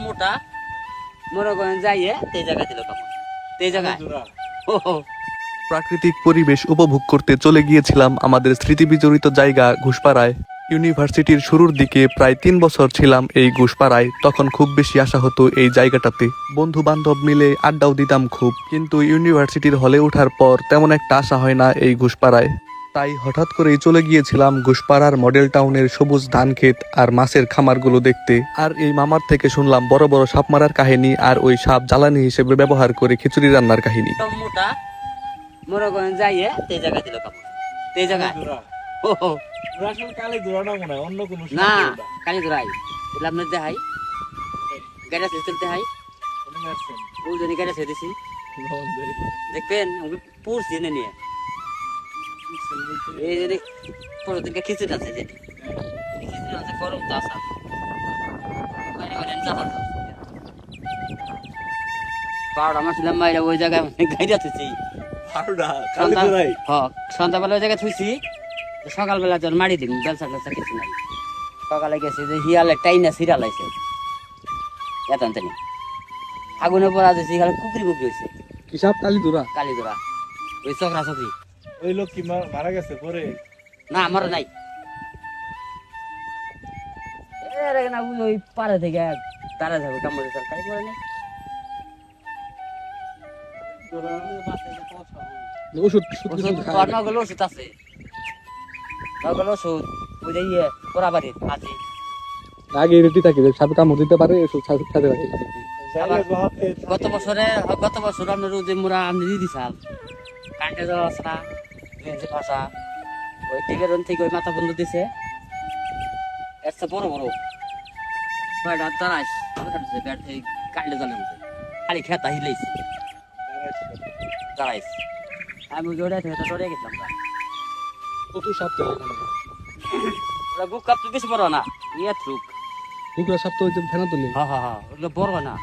মোটা মনে করেন যাইয়ে এই জায়গা দিল কাপড় এই জায়গায় প্রাকৃতিক পরিবেশ উপভোগ করতে চলে গিয়েছিলাম আমাদের স্মৃতিবিজড়িত জায়গা ঘুষপাড়ায়। ইউনিভার্সিটির শুরুর দিকে প্রায় 3 বছর ছিলাম এই ঘুষপাড়ায়। তখন খুব বেশি আশা হতো এই জায়গাটাতে, বন্ধু বান্ধব মিলে আড্ডাও দিতাম খুব। কিন্তু ইউনিভার্সিটির হলে ওঠার পর তেমন একটা আশা হয় না এই ঘুষপাড়ায়। তাই হঠাৎ করেই চলে গিয়েছিলাম ঘুষপাড়ার মডেল টাউনের সবুজ ধান ক্ষেত আর মাছের খামারগুলো দেখতে। আর এই মামার থেকে শুনলাম বড় বড় সাপ মারার কাহিনী, আর ওই সাপ জ্বালানি হিসেবে ব্যবহার করে খিচুড়ি রান্নার কাহিনী। মোটা মনে করেন যাইয়ে এই জায়গা দিল কাপড় এই জায়গায় না কালি ধরাই আপনার দেখাই গাড়ি চলতে হাই ওই জন্য গাড়ি দিছি দেখবেন পুষ জেনে নিয়ে এই যে পরদিনকে খিচুড়ি আছে যে খিচুড়ি আছে গরম তো আসা বারোটা আমার ছিলাম বাইরে ওই জায়গায় গাড়ি আছে সন্ধ্যাবেলা ওই জায়গায় থুইছি সকালবেলা যখন মারি দিন বেলসা টেলসা কিছু নাই সকালে গেছে যে হিয়ালে টাইনা সিরিয়াল আছে এত জানি আগুনের পর আছে সেখানে কুকরি কুকরি হয়েছে কি সাপ কালিদুরা ওই চকরা চকরি ওই লোক কি মারা গেছে পরে না আমার নাই না ওই পারে থেকে তারা যাবে কামড়ে চাল তাই করে নেই ওষুধ নগল ওষুধ আছে নগল ওষুধ ওই যে ইয়ে পোড়া বাড়ির আছে আগে রেডি থাকি সাপে কামড় দিতে পারে ওষুধ সাথে রাখি। গত বছর আপনার রোদে মোরা আপনি দিয়ে দিছাল কারেন্টে যাওয়া আসা ভাষা ওই টিভের থেকে ওই মাথা বন্ধ দিছে একটা বড় বড় 6টা দাঁড়াইস ব্যাট থেকে কাটলে জানের মধ্যে খালি খেতা হিলাইছে দাঁড়াইস আমি দৌড়ে থেকে দৌড়ে গেছিলাম কত সাপ তো ওরা বুক কাপ তো বেশি বড় না ইয়ে থ্রুক বুকরা সাপ তো ফেনা তুলে হ্যাঁ ওগুলো বড় না